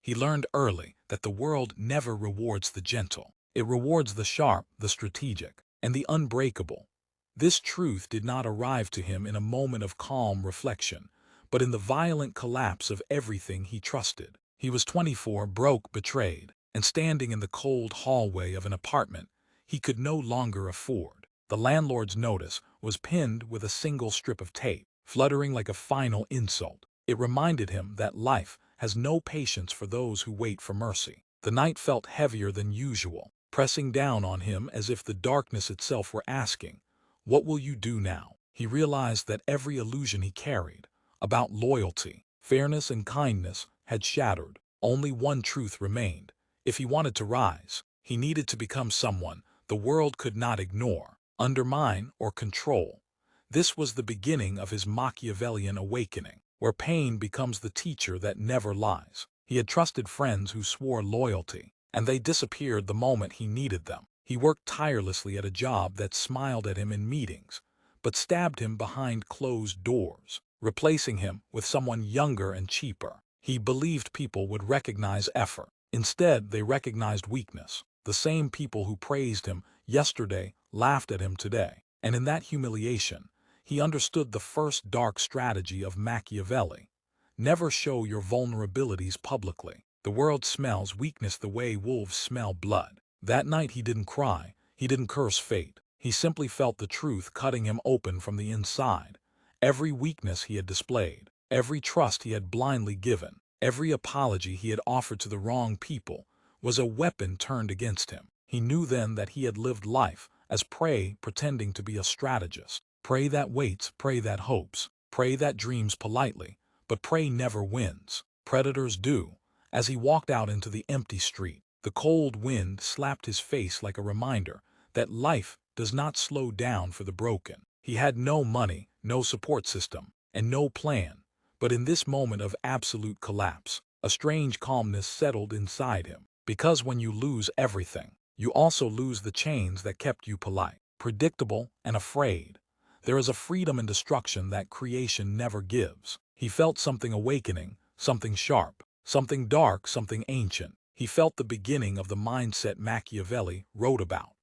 He learned early that the world never rewards the gentle. It rewards the sharp, the strategic, and the unbreakable. This truth did not arrive to him in a moment of calm reflection, but in the violent collapse of everything he trusted. He was 24, broke, betrayed, and standing in the cold hallway of an apartment he could no longer afford. The landlord's notice was pinned with a single strip of tape, fluttering like a final insult. It reminded him that life has no patience for those who wait for mercy. The night felt heavier than usual, pressing down on him as if the darkness itself were asking, "What will you do now?" He realized that every illusion he carried, about loyalty, fairness, and kindness, had shattered. Only one truth remained. If he wanted to rise, he needed to become someone the world could not ignore, undermine, or control. This was the beginning of his Machiavellian awakening, where pain becomes the teacher that never lies. He had trusted friends who swore loyalty, and they disappeared the moment he needed them. He worked tirelessly at a job that smiled at him in meetings, but stabbed him behind closed doors, replacing him with someone younger and cheaper. He believed people would recognize effort. Instead, they recognized weakness. The same people who praised him yesterday laughed at him today. And in that humiliation, he understood the first dark strategy of Machiavelli. Never show your vulnerabilities publicly. The world smells weakness the way wolves smell blood. That night he didn't cry, he didn't curse fate. He simply felt the truth cutting him open from the inside. Every weakness he had displayed, every trust he had blindly given, every apology he had offered to the wrong people, was a weapon turned against him. He knew then that he had lived life as prey pretending to be a strategist. Prey that waits, prey that hopes, prey that dreams politely, but prey never wins. Predators do. As he walked out into the empty street, the cold wind slapped his face like a reminder that life does not slow down for the broken. He had no money, no support system, and no plan. But in this moment of absolute collapse, a strange calmness settled inside him. Because when you lose everything, you also lose the chains that kept you polite, predictable, and afraid. There is a freedom in destruction that creation never gives. He felt something awakening, something sharp, something dark, something ancient. He felt the beginning of the mindset Machiavelli wrote about.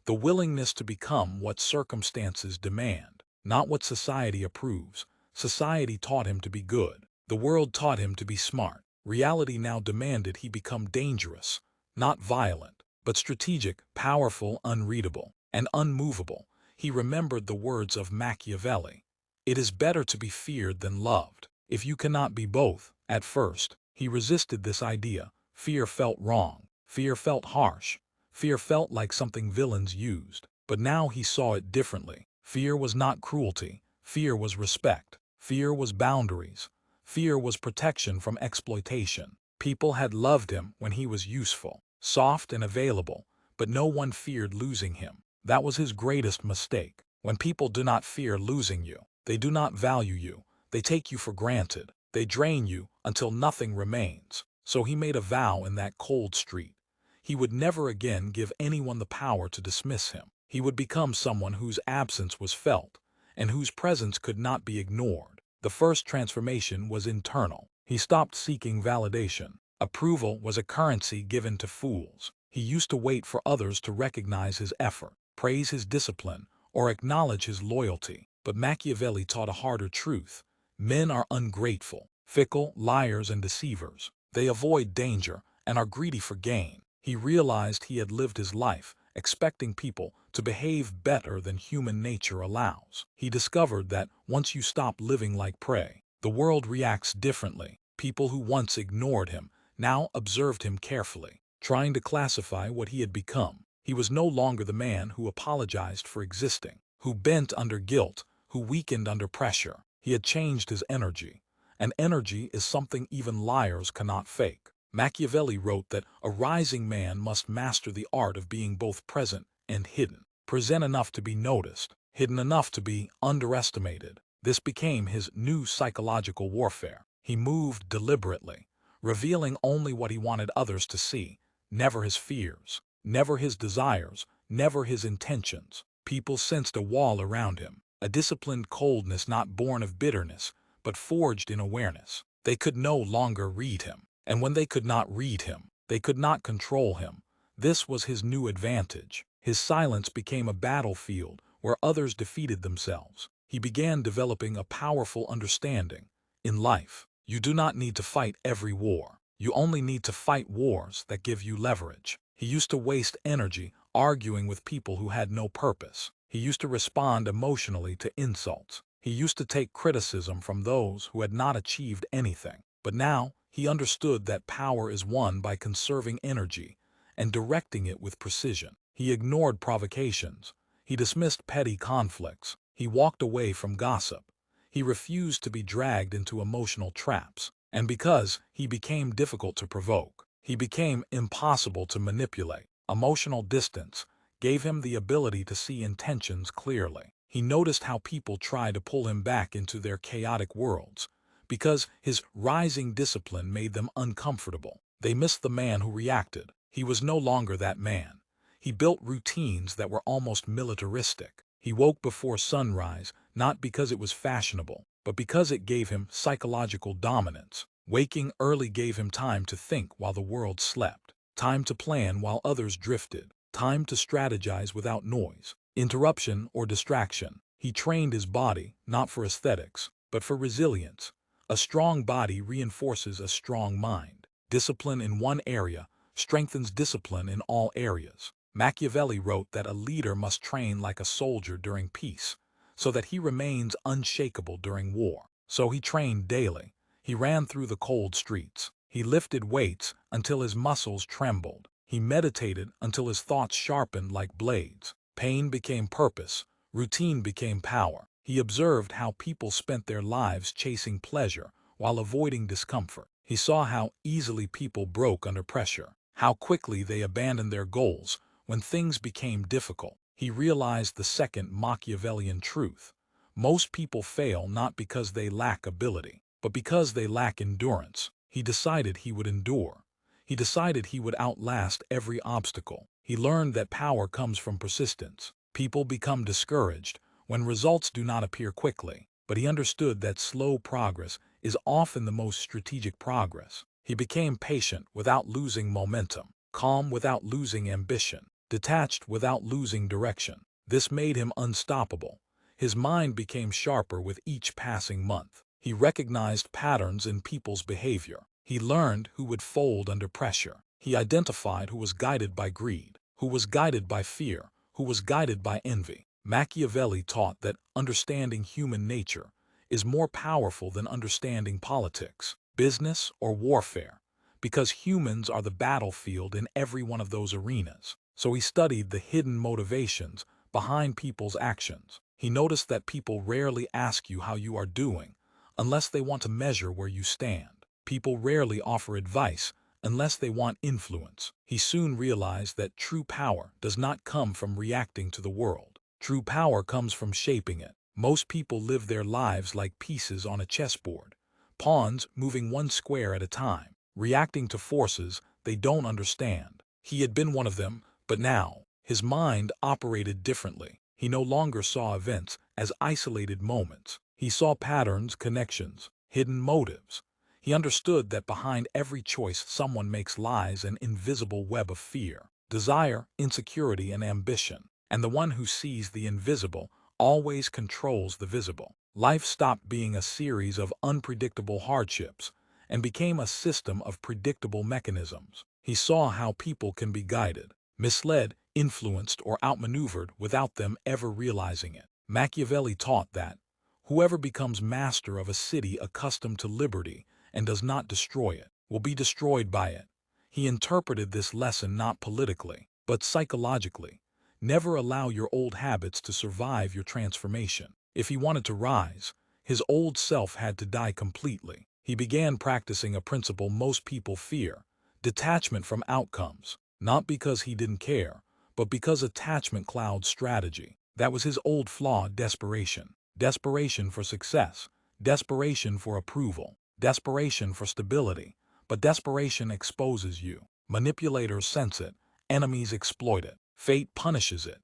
The willingness to become what circumstances demand, not what society approves. Society taught him to be good. The world taught him to be smart. Reality now demanded he become dangerous, not violent, but strategic, powerful, unreadable, and unmovable. He remembered the words of Machiavelli. It is better to be feared than loved. If you cannot be both, at first, he resisted this idea. Fear felt wrong. Fear felt harsh. Fear felt like something villains used. But now he saw it differently. Fear was not cruelty. Fear was respect. Fear was boundaries. Fear was protection from exploitation. People had loved him when he was useful, soft, and available, but no one feared losing him. That was his greatest mistake. When people do not fear losing you, they do not value you. They take you for granted. They drain you until nothing remains. So he made a vow in that cold street. He would never again give anyone the power to dismiss him. He would become someone whose absence was felt, and whose presence could not be ignored. The first transformation was internal. He stopped seeking validation. Approval was a currency given to fools. He used to wait for others to recognize his effort, praise his discipline, or acknowledge his loyalty. But Machiavelli taught a harder truth. Men are ungrateful, fickle, liars, and deceivers. They avoid danger and are greedy for gain. He realized he had lived his life expecting people to behave better than human nature allows. He discovered that once you stop living like prey, the world reacts differently. People who once ignored him now observed him carefully, trying to classify what he had become. He was no longer the man who apologized for existing, who bent under guilt, who weakened under pressure. He had changed his energy, and energy is something even liars cannot fake. Machiavelli wrote that a rising man must master the art of being both present and hidden, present enough to be noticed, hidden enough to be underestimated. This became his new psychological warfare. He moved deliberately, revealing only what he wanted others to see, never his fears, never his desires, never his intentions. People sensed a wall around him, a disciplined coldness not born of bitterness, but forged in awareness. They could no longer read him. And when they could not read him, they could not control him. This was his new advantage. His silence became a battlefield where others defeated themselves. He began developing a powerful understanding. In life, you do not need to fight every war. You only need to fight wars that give you leverage. He used to waste energy arguing with people who had no purpose. He used to respond emotionally to insults. He used to take criticism from those who had not achieved anything. But now, he understood that power is won by conserving energy and directing it with precision. He ignored provocations. He dismissed petty conflicts. He walked away from gossip. He refused to be dragged into emotional traps. And because he became difficult to provoke, he became impossible to manipulate. Emotional distance gave him the ability to see intentions clearly. He noticed how people tried to pull him back into their chaotic worlds. Because his rising discipline made them uncomfortable, they missed the man who reacted. He was no longer that man. He built routines that were almost militaristic. He woke before sunrise, not because it was fashionable, but because it gave him psychological dominance. Waking early gave him time to think while the world slept, time to plan while others drifted, time to strategize without noise, interruption or distraction. He trained his body, not for aesthetics, but for resilience. A strong body reinforces a strong mind. Discipline in one area strengthens discipline in all areas. Machiavelli wrote that a leader must train like a soldier during peace, so that he remains unshakable during war. So he trained daily. He ran through the cold streets. He lifted weights until his muscles trembled. He meditated until his thoughts sharpened like blades. Pain became purpose. Routine became power. He observed how people spent their lives chasing pleasure while avoiding discomfort. He saw how easily people broke under pressure, how quickly they abandoned their goals when things became difficult. He realized the second Machiavellian truth. Most people fail not because they lack ability, but because they lack endurance. He decided he would endure. He decided he would outlast every obstacle. He learned that power comes from persistence. People become discouraged when results do not appear quickly, but he understood that slow progress is often the most strategic progress. He became patient without losing momentum, calm without losing ambition, detached without losing direction. This made him unstoppable. His mind became sharper with each passing month. He recognized patterns in people's behavior. He learned who would fold under pressure. He identified who was guided by greed, who was guided by fear, who was guided by envy. Machiavelli taught that understanding human nature is more powerful than understanding politics, business, or warfare, because humans are the battlefield in every one of those arenas. So he studied the hidden motivations behind people's actions. He noticed that people rarely ask you how you are doing unless they want to measure where you stand. People rarely offer advice unless they want influence. He soon realized that true power does not come from reacting to the world. True power comes from shaping it. Most people live their lives like pieces on a chessboard, pawns moving one square at a time, reacting to forces they don't understand. He had been one of them, but now, his mind operated differently. He no longer saw events as isolated moments. He saw patterns, connections, hidden motives. He understood that behind every choice someone makes lies an invisible web of fear, desire, insecurity, and ambition. And the one who sees the invisible always controls the visible. Life stopped being a series of unpredictable hardships and became a system of predictable mechanisms. He saw how people can be guided, misled, influenced, or outmaneuvered without them ever realizing it. Machiavelli taught that whoever becomes master of a city accustomed to liberty and does not destroy it will be destroyed by it. He interpreted this lesson not politically, but psychologically. Never allow your old habits to survive your transformation. If he wanted to rise, his old self had to die completely. He began practicing a principle most people fear: detachment from outcomes, not because he didn't care, but because attachment clouds strategy. That was his old flaw: desperation. Desperation for success, desperation for approval, desperation for stability. But desperation exposes you. Manipulators sense it, enemies exploit it, fate punishes it.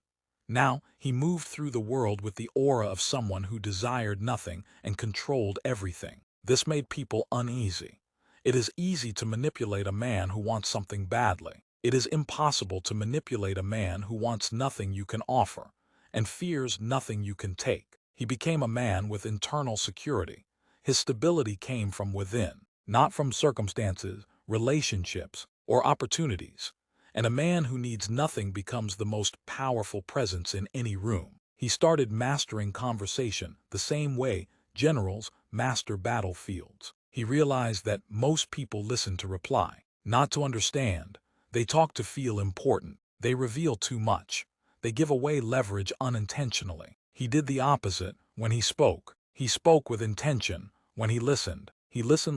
Now, he moved through the world with the aura of someone who desired nothing and controlled everything. This made people uneasy. It is easy to manipulate a man who wants something badly. It is impossible to manipulate a man who wants nothing you can offer and fears nothing you can take. He became a man with internal security. His stability came from within, not from circumstances, relationships, or opportunities. And a man who needs nothing becomes the most powerful presence in any room. He started mastering conversation the same way generals master battlefields. He realized that most people listen to reply, not to understand. They talk to feel important. They reveal too much. They give away leverage unintentionally. He did the opposite when he spoke. He spoke with intention. When he listened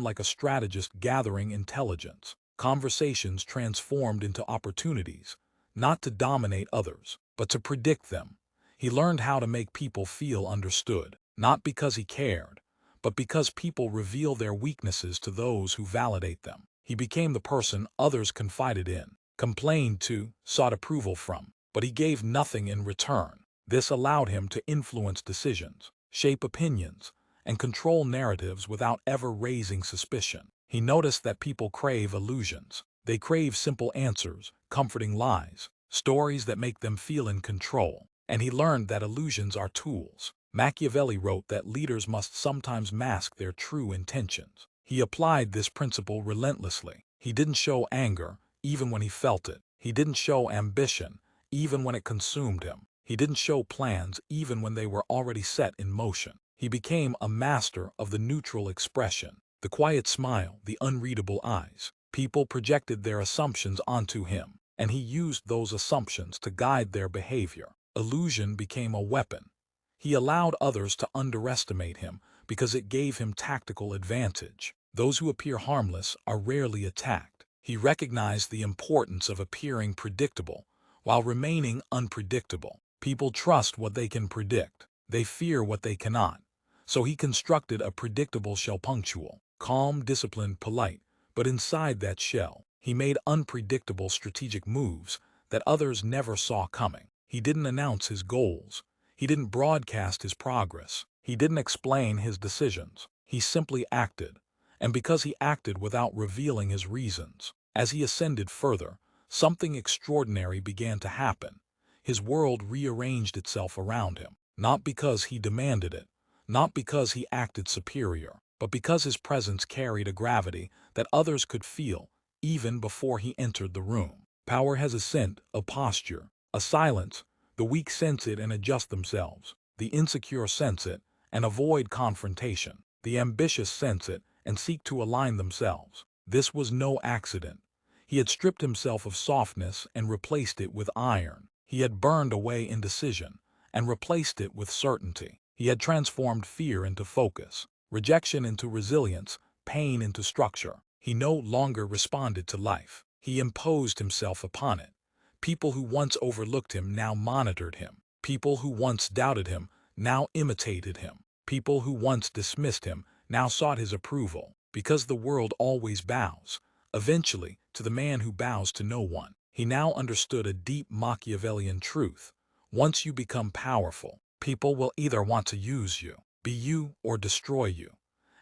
like a strategist gathering intelligence. Conversations transformed into opportunities, not to dominate others, but to predict them. He learned how to make people feel understood, not because he cared, but because people reveal their weaknesses to those who validate them. He became the person others confided in, complained to, sought approval from, but he gave nothing in return. This allowed him to influence decisions, shape opinions, and control narratives without ever raising suspicion. He noticed that people crave illusions. They crave simple answers, comforting lies, stories that make them feel in control. And he learned that illusions are tools. Machiavelli wrote that leaders must sometimes mask their true intentions. He applied this principle relentlessly. He didn't show anger, even when he felt it. He didn't show ambition, even when it consumed him. He didn't show plans, even when they were already set in motion. He became a master of the neutral expression, the quiet smile, the unreadable eyes. People projected their assumptions onto him, and he used those assumptions to guide their behavior. Illusion became a weapon. He allowed others to underestimate him because it gave him tactical advantage. Those who appear harmless are rarely attacked. He recognized the importance of appearing predictable while remaining unpredictable. People trust what they can predict. They fear what they cannot. So he constructed a predictable shell, punctual, calm, disciplined, polite. But inside that shell, he made unpredictable strategic moves that others never saw coming. He didn't announce his goals. He didn't broadcast his progress. He didn't explain his decisions. He simply acted. And because he acted without revealing his reasons, as he ascended further, something extraordinary began to happen. His world rearranged itself around him, not because he demanded it, not because he acted superior, but because his presence carried a gravity that others could feel even before he entered the room. Power has a scent, a posture, a silence. The weak sense it and adjust themselves. The insecure sense it and avoid confrontation. The ambitious sense it and seek to align themselves. This was no accident. He had stripped himself of softness and replaced it with iron. He had burned away indecision and replaced it with certainty. He had transformed fear into focus, rejection into resilience, pain into structure. He no longer responded to life. He imposed himself upon it. People who once overlooked him now monitored him. People who once doubted him now imitated him. People who once dismissed him now sought his approval. Because the world always bows, eventually, to the man who bows to no one. He now understood a deep Machiavellian truth. Once you become powerful, people will either want to use you, be you, or destroy you.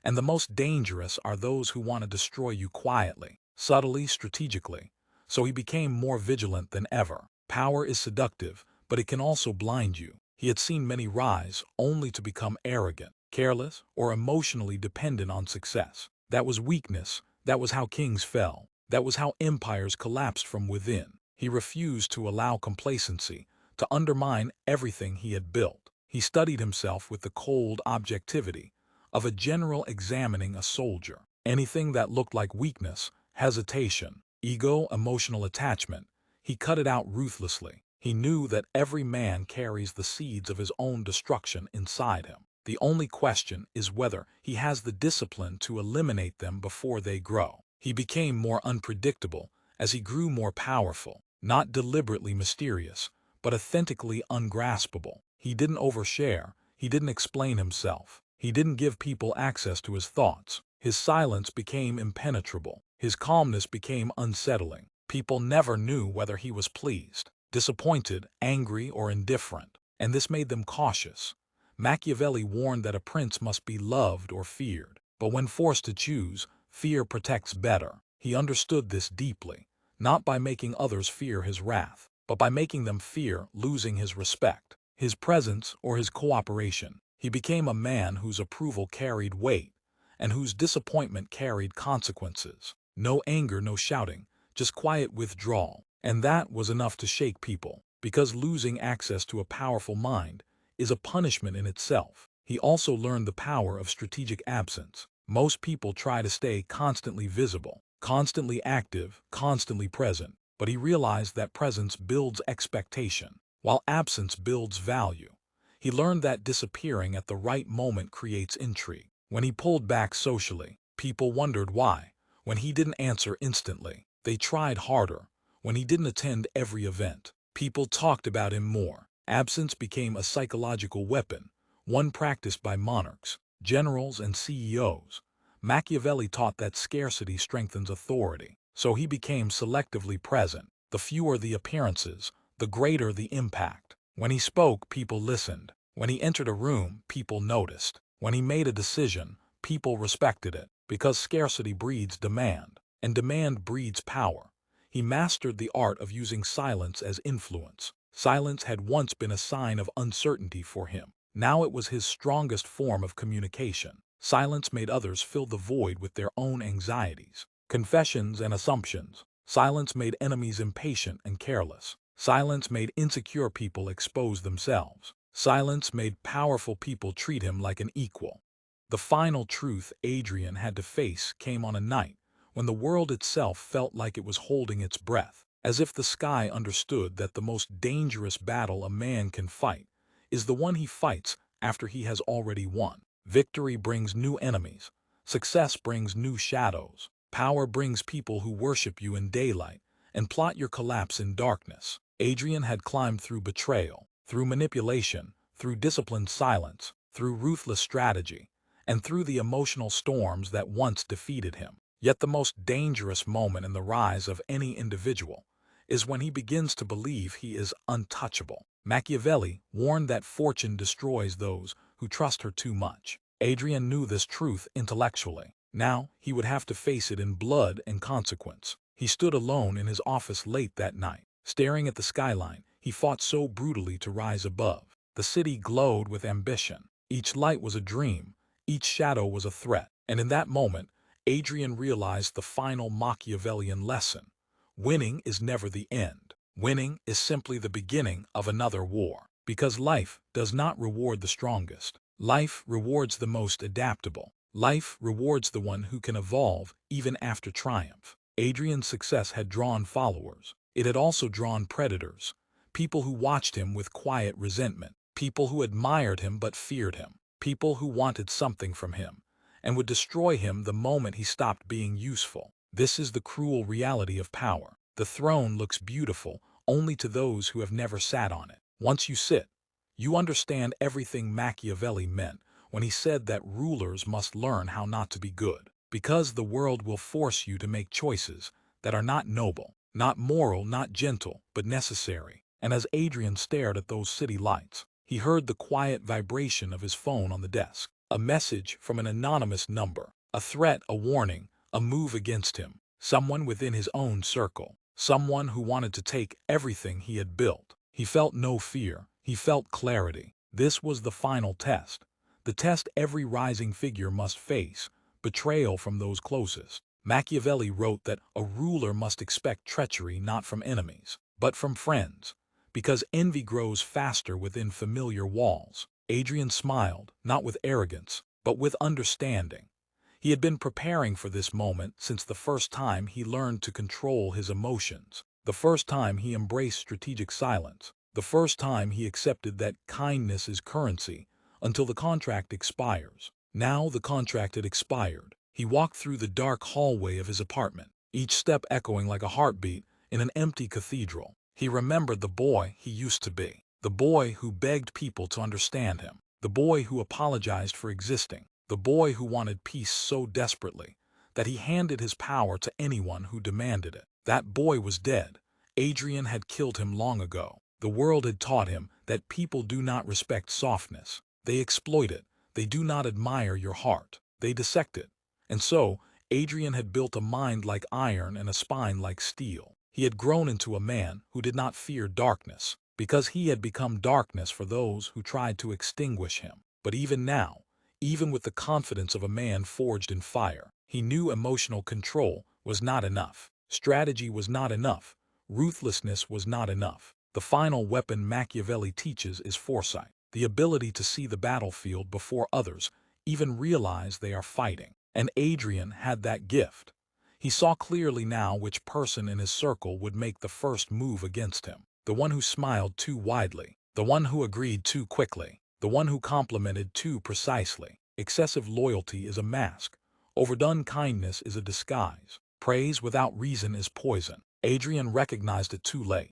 And the most dangerous are those who want to destroy you quietly, subtly, strategically. So he became more vigilant than ever. Power is seductive, but it can also blind you. He had seen many rise only to become arrogant, careless, or emotionally dependent on success. That was weakness. That was how kings fell. That was how empires collapsed from within. He refused to allow complacency to undermine everything he had built. He studied himself with the cold objectivity of a general examining a soldier. Anything that looked like weakness, hesitation, ego, emotional attachment, he cut it out ruthlessly. He knew that every man carries the seeds of his own destruction inside him. The only question is whether he has the discipline to eliminate them before they grow. He became more unpredictable as he grew more powerful, not deliberately mysterious, but authentically ungraspable. He didn't overshare. He didn't explain himself. He didn't give people access to his thoughts. His silence became impenetrable. His calmness became unsettling. People never knew whether he was pleased, disappointed, angry, or indifferent, and this made them cautious. Machiavelli warned that a prince must be loved or feared, but when forced to choose, Fear protects better. He understood this deeply, not by making others fear his wrath, but by making them fear losing his respect, his presence, or his cooperation. He became a man whose approval carried weight, and whose disappointment carried consequences. No anger, no shouting, just quiet withdrawal. And that was enough to shake people, because losing access to a powerful mind is a punishment in itself. He also learned the power of strategic absence. Most people try to stay constantly visible, constantly active, constantly present, but he realized that presence builds expectation, while absence builds value. He learned that disappearing at the right moment creates intrigue. When he pulled back socially, people wondered why. When he didn't answer instantly, they tried harder. When he didn't attend every event, people talked about him more. Absence became a psychological weapon, one practiced by monarchs, generals, and CEOs. Machiavelli taught that scarcity strengthens authority, so he became selectively present. The fewer the appearances, the greater the impact. When he spoke, people listened. When he entered a room, people noticed. When he made a decision, people respected it, because scarcity breeds demand, and demand breeds power. He mastered the art of using silence as influence. Silence had once been a sign of uncertainty for him. Now it was his strongest form of communication. Silence made others fill the void with their own anxieties, confessions, and assumptions. Silence made enemies impatient and careless. Silence made insecure people expose themselves. Silence made powerful people treat him like an equal. The final truth Adrian had to face came on a night when the world itself felt like it was holding its breath, as if the sky understood that the most dangerous battle a man can fight is the one he fights after he has already won. Victory brings new enemies. Success brings new shadows. Power brings people who worship you in daylight and plot your collapse in darkness. Adrian had climbed through betrayal, through manipulation, through disciplined silence, through ruthless strategy, and through the emotional storms that once defeated him. Yet the most dangerous moment in the rise of any individual is when he begins to believe he is untouchable. Machiavelli warned that fortune destroys those who trust her too much. Adrian knew this truth intellectually. Now he would have to face it in blood and consequence. He stood alone in his office late that night. Staring at the skyline, he fought so brutally to rise above. The city glowed with ambition. Each light was a dream, each shadow was a threat. And in that moment, Adrian realized the final Machiavellian lesson. Winning is never the end. Winning is simply the beginning of another war. Because life does not reward the strongest. Life rewards the most adaptable. Life rewards the one who can evolve even after triumph. Adrian's success had drawn followers. It had also drawn predators. People who watched him with quiet resentment. People who admired him but feared him. People who wanted something from him and would destroy him the moment he stopped being useful. This is the cruel reality of power. The throne looks beautiful only to those who have never sat on it. Once you sit, you understand everything Machiavelli meant when he said that rulers must learn how not to be good, because the world will force you to make choices that are not noble, not moral, not gentle, but necessary. And as Adrian stared at those city lights, he heard the quiet vibration of his phone on the desk. A message from an anonymous number. A threat, a warning, a move against him. Someone within his own circle. Someone who wanted to take everything he had built. He felt no fear. He felt clarity. This was the final test. The test every rising figure must face. Betrayal from those closest. Machiavelli wrote that a ruler must expect treachery not from enemies, but from friends, because envy grows faster within familiar walls. Adrian smiled, not with arrogance, but with understanding. He had been preparing for this moment since the first time he learned to control his emotions, the first time he embraced strategic silence, the first time he accepted that kindness is currency until the contract expires. Now the contract had expired. He walked through the dark hallway of his apartment, each step echoing like a heartbeat in an empty cathedral. He remembered the boy he used to be, the boy who begged people to understand him, the boy who apologized for existing, the boy who wanted peace so desperately that he handed his power to anyone who demanded it. That boy was dead. Adrian had killed him long ago. The world had taught him that people do not respect softness. They exploit it. They do not admire your heart. They dissect it. And so, Adrian had built a mind like iron and a spine like steel. He had grown into a man who did not fear darkness, because he had become darkness for those who tried to extinguish him. But even now, even with the confidence of a man forged in fire, he knew emotional control was not enough. Strategy was not enough. Ruthlessness was not enough. The final weapon Machiavelli teaches is foresight, the ability to see the battlefield before others even realize they are fighting. And Adrian had that gift. He saw clearly now which person in his circle would make the first move against him. The one who smiled too widely, the one who agreed too quickly, the one who complimented too precisely. Excessive loyalty is a mask. Overdone kindness is a disguise. Praise without reason is poison. Adrian recognized it too late.